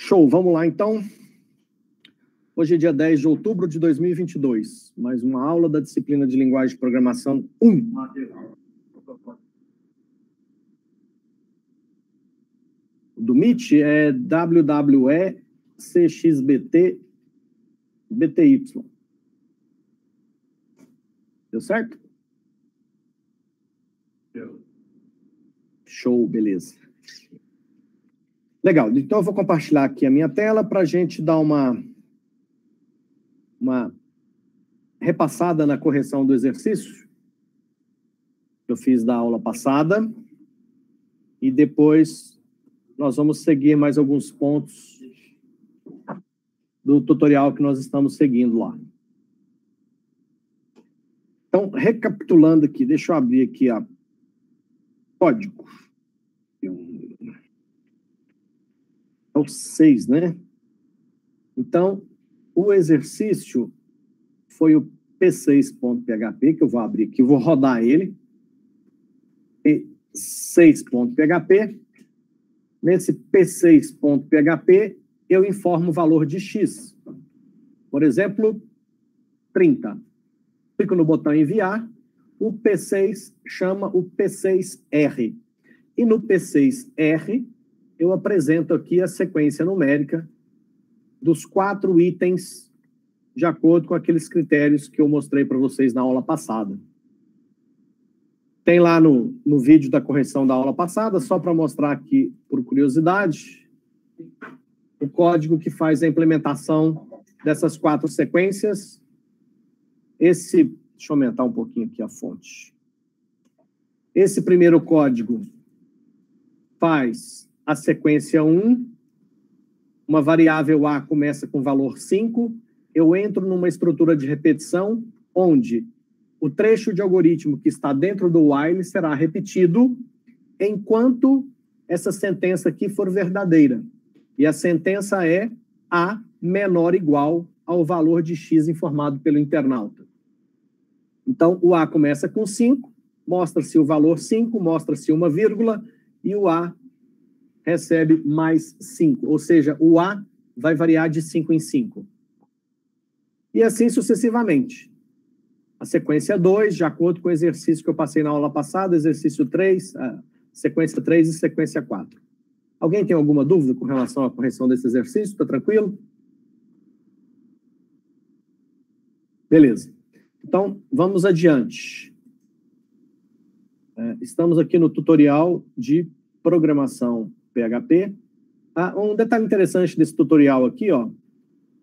Show, vamos lá então. Hoje é dia 10 de outubro de 2022. Mais uma aula da disciplina de linguagem de programação 1. Do Meet é WWE CXBT BTY. Deu certo? Show, beleza. Legal, então eu vou compartilhar aqui a minha tela para a gente dar uma repassada na correção do exercício que eu fiz da aula passada e depois nós vamos seguir mais alguns pontos do tutorial que nós estamos seguindo lá. Então, recapitulando aqui, deixa eu abrir aqui a código. É o 6, né? Então, o exercício foi o p6.php, que eu vou abrir aqui, vou rodar ele. p6.php. Nesse p6.php, eu informo o valor de x. Por exemplo, 30. Clico no botão enviar, o P6 chama o P6R. E no P6R, eu apresento aqui a sequência numérica dos 4 itens de acordo com aqueles critérios que eu mostrei para vocês na aula passada. Tem lá no vídeo da correção da aula passada, só para mostrar aqui, por curiosidade, o código que faz a implementação dessas 4 sequências. Deixa eu aumentar um pouquinho aqui a fonte. Esse primeiro código faz a sequência 1, uma variável A começa com valor 5, eu entro numa estrutura de repetição, onde o trecho de algoritmo que está dentro do while será repetido enquanto essa sentença aqui for verdadeira. E a sentença é A menor ou igual ao valor de X informado pelo internauta. Então, o A começa com 5, mostra-se o valor 5, mostra-se uma vírgula, e o A recebe mais 5. Ou seja, o A vai variar de 5 em 5. E assim sucessivamente. A sequência 2, de acordo com o exercício que eu passei na aula passada, exercício 3, sequência 3 e sequência 4. Alguém tem alguma dúvida com relação à correção desse exercício? Está tranquilo? Beleza. Então, vamos adiante. Estamos aqui no tutorial de programação PHP. Um detalhe interessante desse tutorial aqui, ó,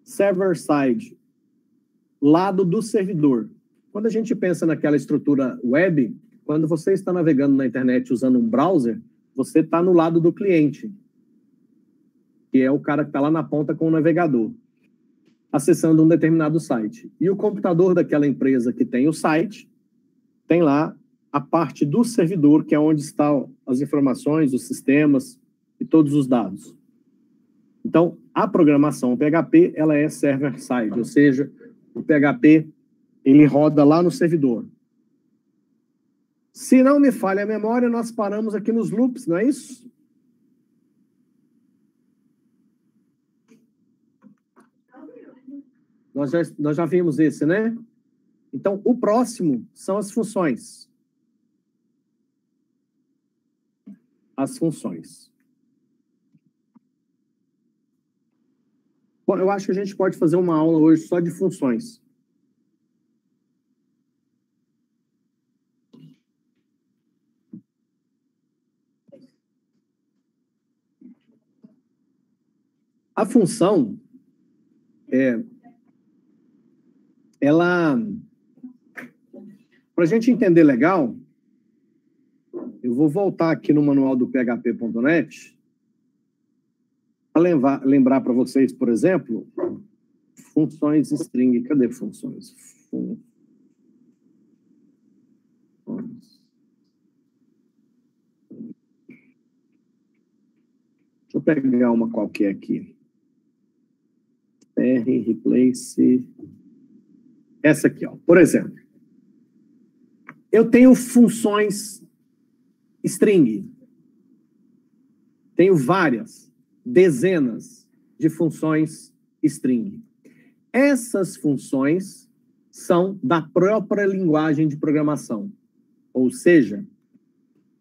server-side, lado do servidor. Quando a gente pensa naquela estrutura web, quando você está navegando na internet usando um browser, você está no lado do cliente, que é o cara que está lá na ponta com o navegador, acessando um determinado site. E o computador daquela empresa que tem o site, tem lá a parte do servidor, que é onde estão as informações, os sistemas e todos os dados. Então, a programação PHP, ela é server-side, ou seja, o PHP, ele roda lá no servidor. Se não me falha a memória, nós paramos aqui nos loops, não é isso? Nós já vimos esse, né? Então, o próximo são as funções. As funções. Bom, eu acho que a gente pode fazer uma aula hoje só de funções. A função, ela, para a gente entender legal, eu vou voltar aqui no manual do php.net para lembrar para vocês, por exemplo, funções string. Cadê funções? Deixa eu pegar uma qualquer aqui. Replace. Essa aqui, ó. Por exemplo, eu tenho funções string. Tenho várias, dezenas de funções string. Essas funções são da própria linguagem de programação. Ou seja,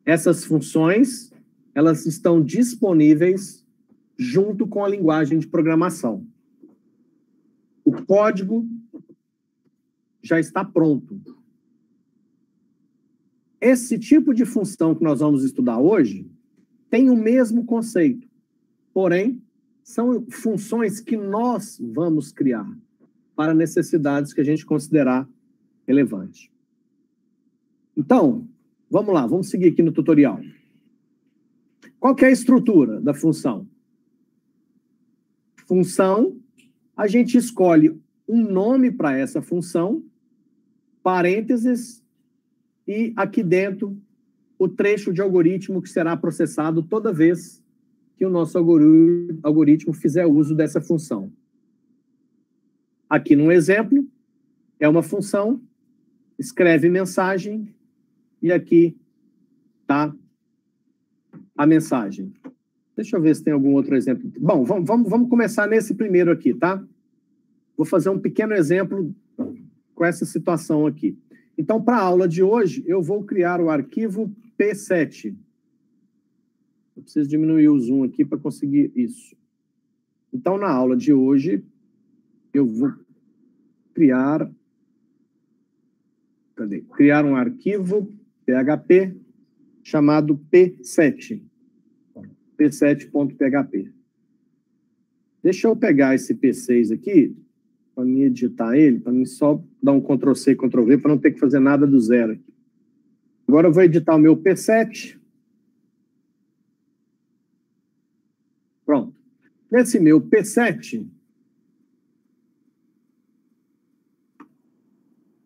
essas funções, elas estão disponíveis junto com a linguagem de programação. O código já está pronto. Esse tipo de função que nós vamos estudar hoje tem o mesmo conceito, porém, são funções que nós vamos criar para necessidades que a gente considerar relevante. Então, vamos lá, vamos seguir aqui no tutorial. Qual que é a estrutura da função? Função, a gente escolhe um nome para essa função, parênteses, e aqui dentro o trecho de algoritmo que será processado toda vez que o nosso algoritmo fizer uso dessa função. Aqui no exemplo, é uma função, escreve mensagem, e aqui está a mensagem. Deixa eu ver se tem algum outro exemplo. Bom, vamos começar nesse primeiro aqui, tá? Vou fazer um pequeno exemplo com essa situação aqui. Então, para a aula de hoje, eu vou criar o arquivo P7. Eu preciso diminuir o zoom aqui para conseguir isso. Então, na aula de hoje, eu vou criar um arquivo PHP chamado P7. P7.php. Deixa eu pegar esse P6 aqui, para mim editar ele, para mim só dar um Ctrl+C, Ctrl+V, para não ter que fazer nada do zero aqui. Agora eu vou editar o meu P7. Pronto. Nesse meu P7,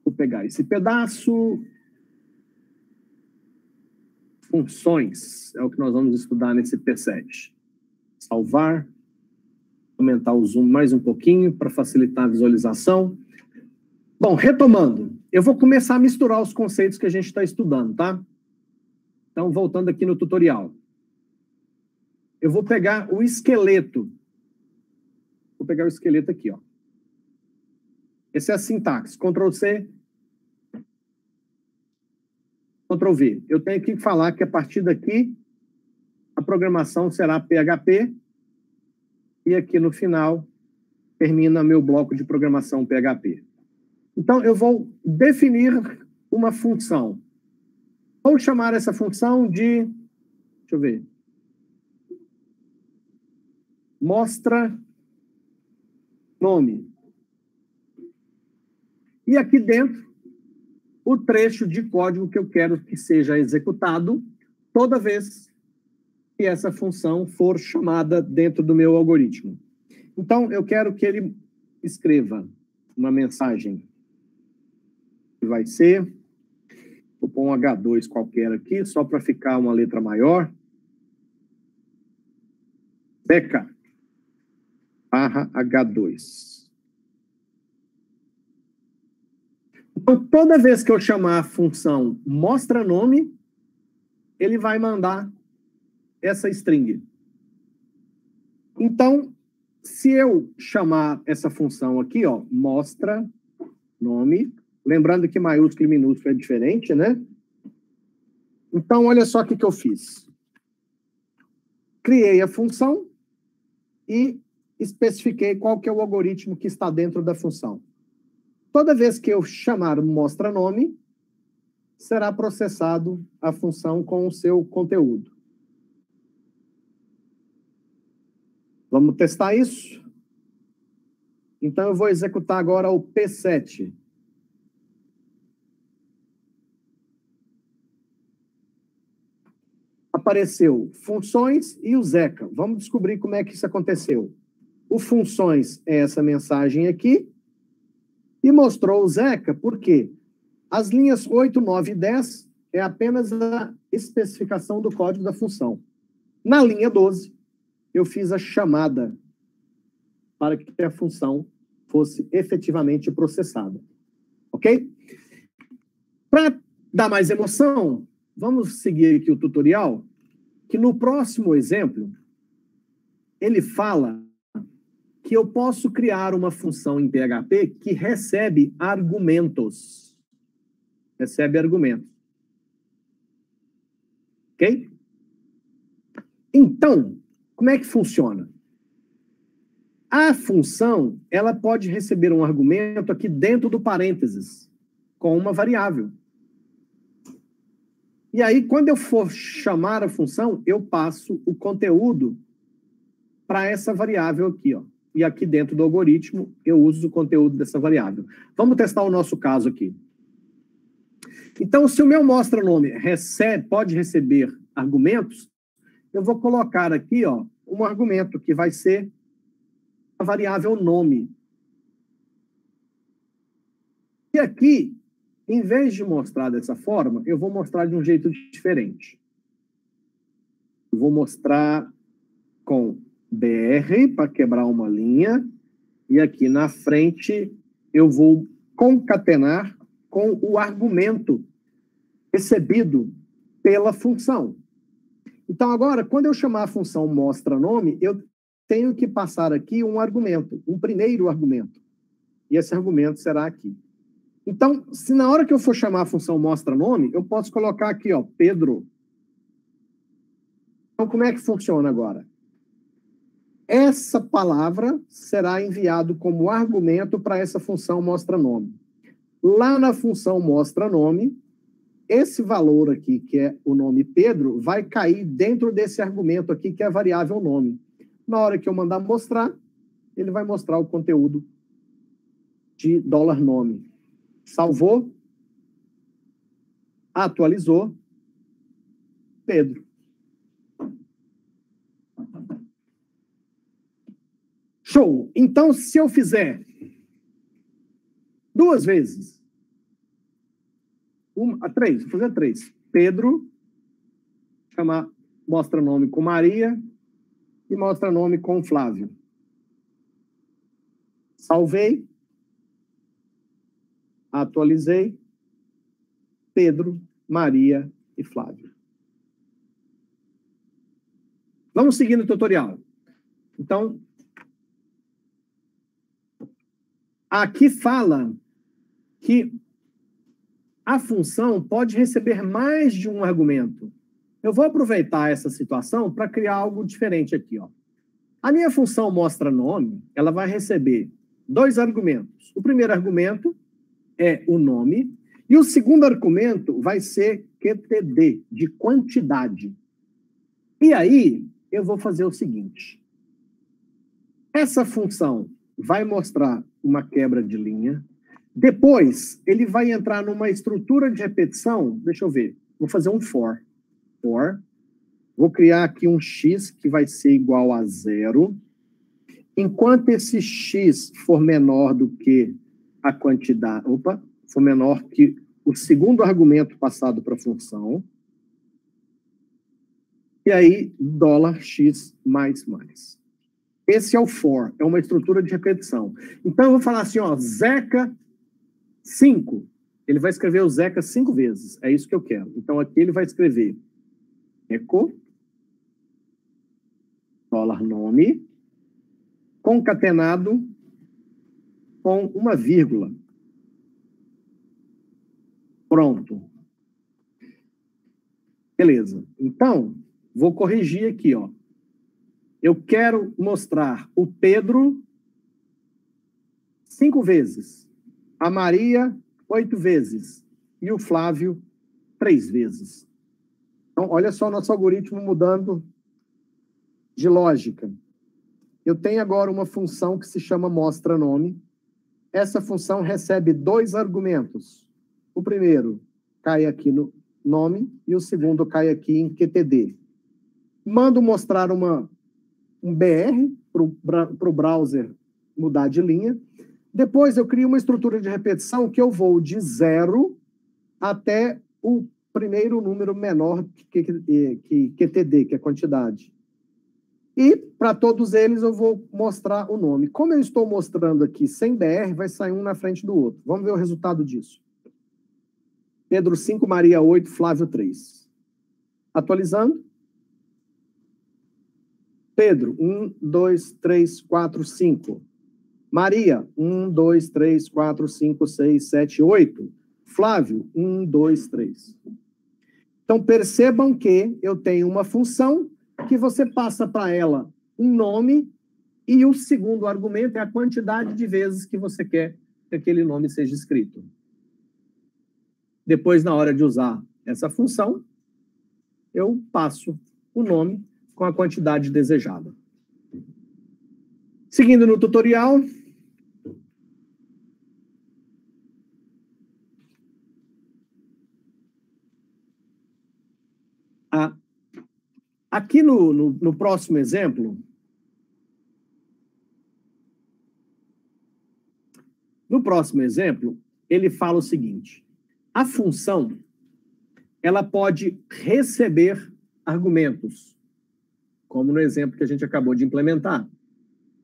vou pegar esse pedaço. Funções, é o que nós vamos estudar nesse P7. Salvar. Aumentar o zoom mais um pouquinho para facilitar a visualização. Bom, retomando, eu vou começar a misturar os conceitos que a gente está estudando, tá? Então, voltando aqui no tutorial. Eu vou pegar o esqueleto. Vou pegar o esqueleto aqui, ó. Essa é a sintaxe. Ctrl+C, Ctrl+V. Eu tenho que falar que a partir daqui, a programação será PHP, e aqui no final, termina meu bloco de programação PHP. Então, eu vou definir uma função. Vou chamar essa função de, deixa eu ver, mostra nome. E aqui dentro, o trecho de código que eu quero que seja executado toda vez que essa função for chamada dentro do meu algoritmo. Então, eu quero que ele escreva uma mensagem que vai ser, vou pôr um H2 qualquer aqui, só para ficar uma letra maior. Zeca /H2. Então, toda vez que eu chamar a função mostra nome, ele vai mandar essa string. Então, se eu chamar essa função aqui, ó, mostra nome, lembrando que maiúsculo e minúsculo é diferente, né? Então, olha só o que eu fiz. Criei a função e especifiquei qual que é o algoritmo que está dentro da função. Toda vez que eu chamar mostra nome, será processado a função com o seu conteúdo. Vamos testar isso? Então, eu vou executar agora o P7. Apareceu funções e o Zeca. Vamos descobrir como é que isso aconteceu. O funções é essa mensagem aqui. E mostrou o Zeca porque as linhas 8, 9 e 10 é apenas a especificação do código da função. Na linha 12, eu fiz a chamada para que a função fosse efetivamente processada. Ok? Para dar mais emoção, vamos seguir aqui o tutorial, que no próximo exemplo, ele fala que eu posso criar uma função em PHP que recebe argumentos. Recebe argumentos. Ok? Então, como é que funciona? A função, ela pode receber um argumento aqui dentro do parênteses, com uma variável. E aí, quando eu for chamar a função, eu passo o conteúdo para essa variável aqui, ó. E aqui dentro do algoritmo, eu uso o conteúdo dessa variável. Vamos testar o nosso caso aqui. Então, se o meu mostra nome pode receber argumentos, eu vou colocar aqui, ó, um argumento que vai ser a variável nome. E aqui, em vez de mostrar dessa forma, eu vou mostrar de um jeito diferente. Eu vou mostrar com BR para quebrar uma linha, e aqui na frente eu vou concatenar com o argumento recebido pela função. Então, agora, quando eu chamar a função mostra nome, eu tenho que passar aqui um argumento, um primeiro argumento. E esse argumento será aqui. Então, se na hora que eu for chamar a função mostra nome, eu posso colocar aqui, ó, Pedro. Então, como é que funciona agora? Essa palavra será enviado como argumento para essa função mostra nome. Lá na função mostra nome, esse valor aqui, que é o nome Pedro, vai cair dentro desse argumento aqui, que é a variável nome. Na hora que eu mandar mostrar, ele vai mostrar o conteúdo de $nome. Salvou, atualizou, Pedro. Show! Então, se eu fizer 2 vezes, 3, vou fazer 3. Pedro, chamar, mostra nome com Maria e mostra nome com Flávio. Salvei, atualizei, Pedro, Maria e Flávio. Vamos seguir no tutorial. Então, aqui fala que a função pode receber mais de um argumento. Eu vou aproveitar essa situação para criar algo diferente aqui, ó. A minha função mostra nome, ela vai receber 2 argumentos. O primeiro argumento é o nome, e o segundo argumento vai ser QTD, de quantidade. E aí, eu vou fazer o seguinte. Essa função vai mostrar uma quebra de linha. Depois, ele vai entrar numa estrutura de repetição. Deixa eu ver. Vou fazer um for. Vou criar aqui um x que vai ser igual a 0. Enquanto esse x for menor do que a quantidade... for menor que o segundo argumento passado para a função. E aí, $x mais. Esse é o for, é uma estrutura de repetição. Então, eu vou falar assim, ó, Zeca 5. Ele vai escrever o Zeca 5 vezes. É isso que eu quero. Então, aqui ele vai escrever eco, $nome, concatenado com uma vírgula. Pronto. Beleza. Então, vou corrigir aqui, ó. Eu quero mostrar o Pedro 5 vezes, a Maria 8 vezes e o Flávio 3 vezes. Então, olha só o nosso algoritmo mudando de lógica. Eu tenho agora uma função que se chama mostra nome. Essa função recebe 2 argumentos. O primeiro cai aqui no nome e o segundo cai aqui em QTD. Mando mostrar um BR para o browser mudar de linha. Depois eu crio uma estrutura de repetição que eu vou de 0 até o primeiro número menor que QTD, que é quantidade. E para todos eles eu vou mostrar o nome. Como eu estou mostrando aqui sem BR, vai sair um na frente do outro. Vamos ver o resultado disso. Pedro 5, Maria 8, Flávio 3. Atualizando. Pedro, 1, 2, 3, 4, 5. Maria, 1, 2, 3, 4, 5, 6, 7, 8. Flávio, 1, 2, 3. Então, percebam que eu tenho uma função que você passa para ela um nome e o segundo argumento é a quantidade de vezes que você quer que aquele nome seja escrito. Depois, na hora de usar essa função, eu passo o nome com a quantidade desejada. Seguindo no tutorial. Aqui no próximo exemplo, ele fala o seguinte: a função ela pode receber argumentos, como no exemplo que a gente acabou de implementar,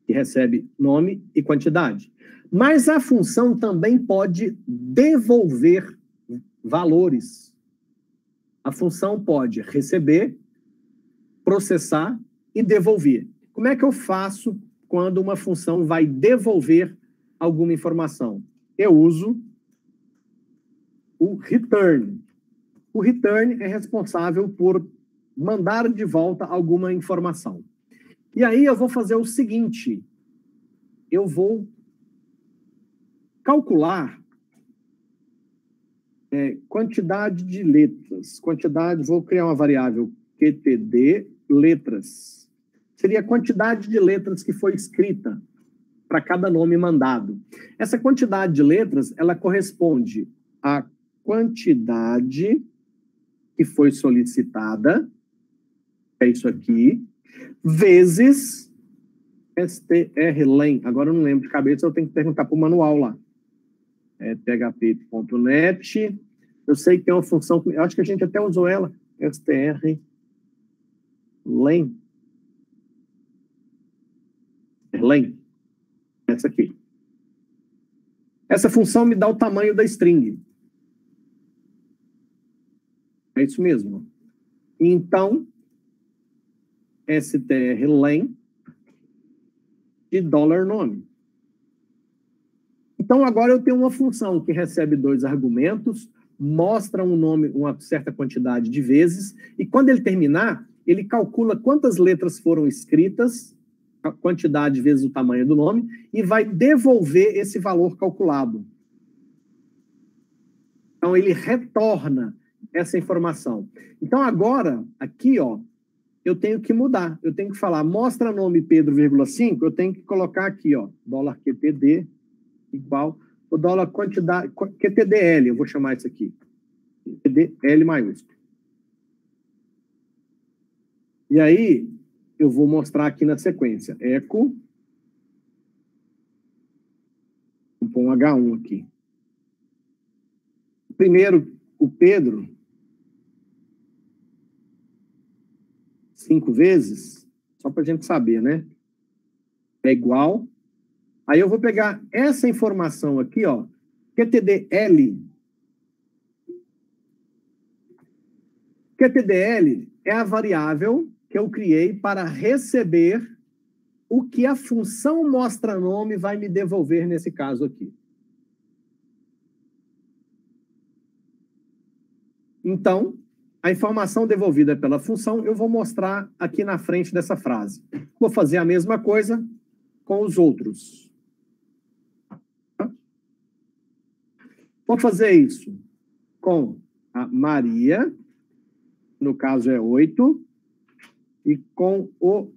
que recebe nome e quantidade. Mas a função também pode devolver valores. A função pode receber, processar e devolver. Como é que eu faço quando uma função vai devolver alguma informação? Eu uso o return. O return é responsável por mandar de volta alguma informação. E aí eu vou fazer o seguinte, eu vou calcular quantidade de letras. Vou criar uma variável QTD letras. Seria a quantidade de letras que foi escrita para cada nome mandado. Essa quantidade de letras, ela corresponde à quantidade que foi solicitada, é isso aqui, vezes strlen. Agora eu não lembro de cabeça, eu tenho que perguntar para o manual lá. php.net. Eu sei que tem uma função, eu acho que a gente até usou ela, strlen. Essa aqui. Essa função me dá o tamanho da string. É isso mesmo. Então, strlen de $nome. Então, agora eu tenho uma função que recebe 2 argumentos, mostra um nome, uma certa quantidade de vezes, e quando ele terminar, ele calcula quantas letras foram escritas, a quantidade vezes o tamanho do nome, e vai devolver esse valor calculado. Então, ele retorna essa informação. Então, agora, aqui, ó, eu tenho que mudar. Eu tenho que falar, mostra nome Pedro, 5, eu tenho que colocar aqui, ó, $QTD igual, o $quantidade, QTDL, eu vou chamar isso aqui. QTDL maiúsculo. E aí, eu vou mostrar aqui na sequência. Echo. Vou pôr um H1 aqui. Primeiro, o Pedro, 5 vezes, só para a gente saber, né? É igual. Aí eu vou pegar essa informação aqui, ó, QTDL. QTDL é a variável que eu criei para receber o que a função mostra nome vai me devolver nesse caso aqui. Então, a informação devolvida pela função eu vou mostrar aqui na frente dessa frase. Vou fazer a mesma coisa com os outros. Vou fazer isso com a Maria, no caso é 8, e com o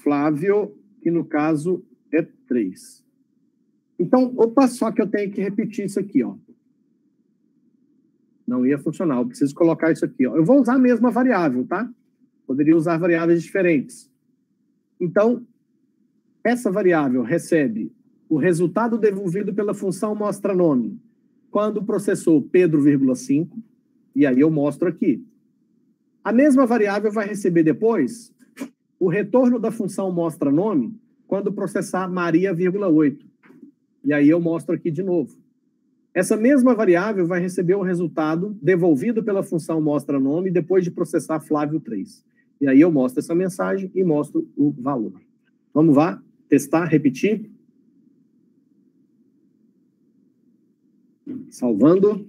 Flávio, que no caso é 3. Então, opa, só que eu tenho que repetir isso aqui, ó. Não ia funcionar, eu preciso colocar isso aqui, ó. Eu vou usar a mesma variável, tá? Poderia usar variáveis diferentes. Então, essa variável recebe o resultado devolvido pela função mostra nome quando processou Pedro, 5, e aí eu mostro aqui. A mesma variável vai receber depois o retorno da função mostra nome quando processar Maria, 8. E aí eu mostro aqui de novo. Essa mesma variável vai receber o resultado devolvido pela função mostra nome depois de processar Flávio 3. E aí eu mostro essa mensagem e mostro o valor. Vamos lá, testar, repetir. Salvando.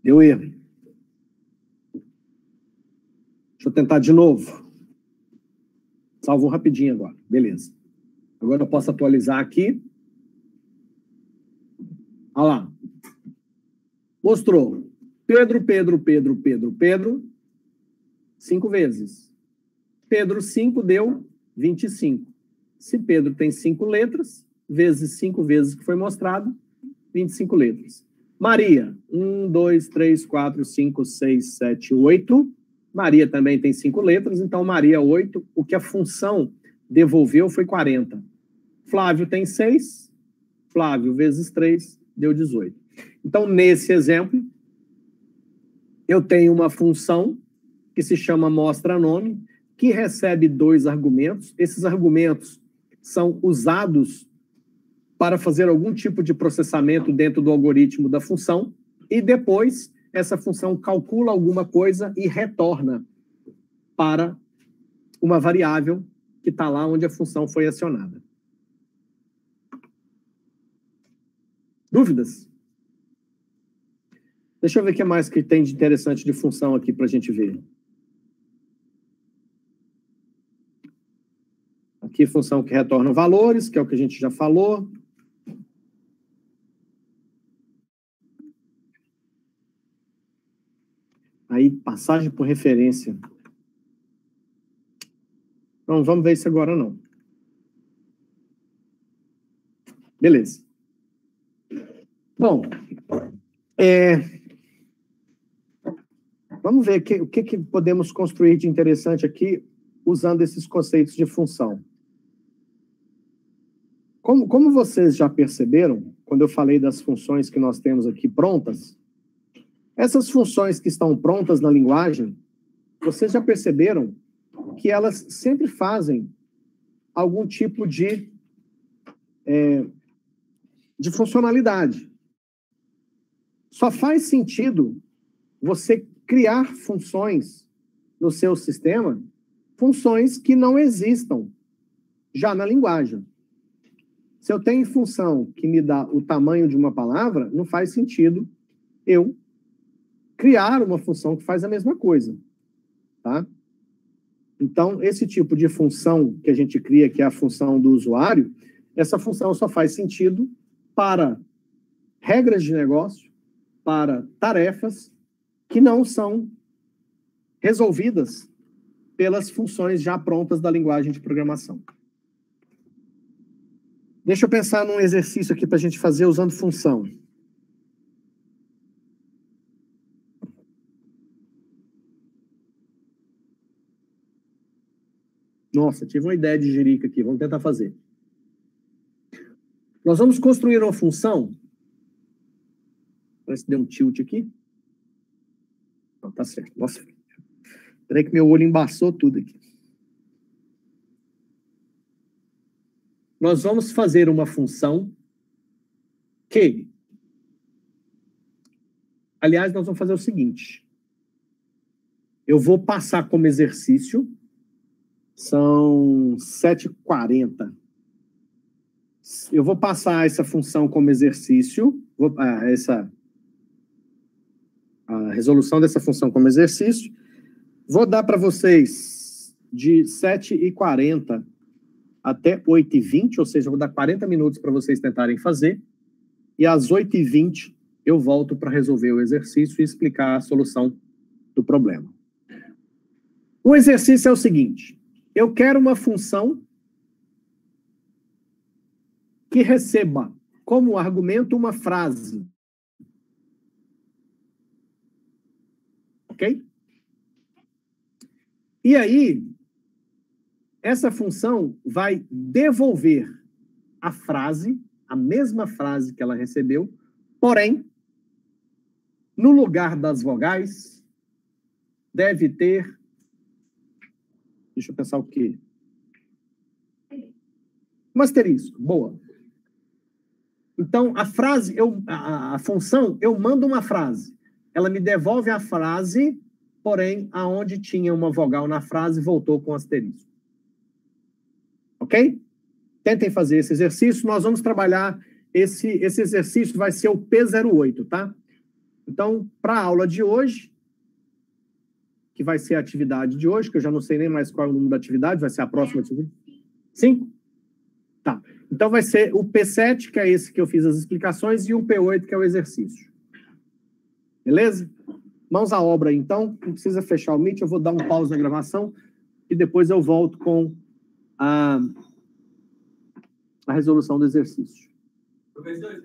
Deu erro. Deixa eu tentar de novo. Salvou rapidinho agora. Beleza. Agora eu posso atualizar aqui. Olha lá. Mostrou. Pedro, 5 vezes. Pedro 5 deu 25. Se Pedro tem 5 letras, vezes 5 vezes que foi mostrado, 25 letras. Maria, 1, 2, 3, 4, 5, 6, 7, 8. Maria também tem 5 letras, então Maria 8. O que a função devolveu foi 40. Flávio tem 6. Flávio vezes 3 deu 18. Então, nesse exemplo, eu tenho uma função que se chama mostra-nome, que recebe 2 argumentos. Esses argumentos são usados para fazer algum tipo de processamento dentro do algoritmo da função, e depois essa função calcula alguma coisa e retorna para uma variável que está lá onde a função foi acionada. Dúvidas? Deixa eu ver o que mais que tem de interessante de função aqui para a gente ver. Aqui, função que retorna valores, que é o que a gente já falou. Aí, passagem por referência. Não vamos ver isso agora, não. Beleza. Bom, vamos ver o que podemos construir de interessante aqui usando esses conceitos de função. Como vocês já perceberam, quando eu falei das funções que nós temos aqui prontas, essas funções que estão prontas na linguagem, vocês já perceberam que elas sempre fazem algum tipo de funcionalidade. Só faz sentido você criar funções no seu sistema, funções que não existam já na linguagem. Se eu tenho função que me dá o tamanho de uma palavra, não faz sentido eu criar uma função que faz a mesma coisa, tá? Então, esse tipo de função que a gente cria, que é a função do usuário, essa função só faz sentido para regras de negócio, para tarefas que não são resolvidas pelas funções já prontas da linguagem de programação. Deixa eu pensar num exercício aqui para a gente fazer usando função. Nossa, tive uma ideia de jirica aqui, vamos tentar fazer. Nós vamos construir uma função. Parece que deu um tilt aqui. Não, tá certo. Nossa, peraí que meu olho embaçou tudo aqui. Nós vamos fazer uma função que... Aliás, nós vamos fazer o seguinte. Eu vou passar como exercício. São 7h40. Eu vou passar essa função como exercício. A resolução dessa função como exercício. Vou dar para vocês de 7h40 até 8h20, ou seja, vou dar 40 minutos para vocês tentarem fazer, e às 8h20 eu volto para resolver o exercício e explicar a solução do problema. O exercício é o seguinte: eu quero uma função que receba como argumento uma frase. Ok? E aí, essa função vai devolver a frase, a mesma frase que ela recebeu, porém, no lugar das vogais, deve ter Deixa eu pensar o quê? Um asterisco, boa. Então, a frase, a função, eu mando uma frase. Ela me devolve a frase, porém, aonde tinha uma vogal na frase, voltou com asterisco. Ok? Tentem fazer esse exercício. Nós vamos trabalhar, esse exercício vai ser o P08, tá? Então, para a aula de hoje, que vai ser a atividade de hoje, que eu já não sei nem mais qual é o número da atividade, vai ser a próxima atividade. 5? Tá. Então, vai ser o P7, que é esse que eu fiz as explicações, e o P8, que é o exercício. Beleza? Mãos à obra, então. Não precisa fechar o Meet, eu vou dar um pause na gravação e depois eu volto com a resolução do exercício. Professor,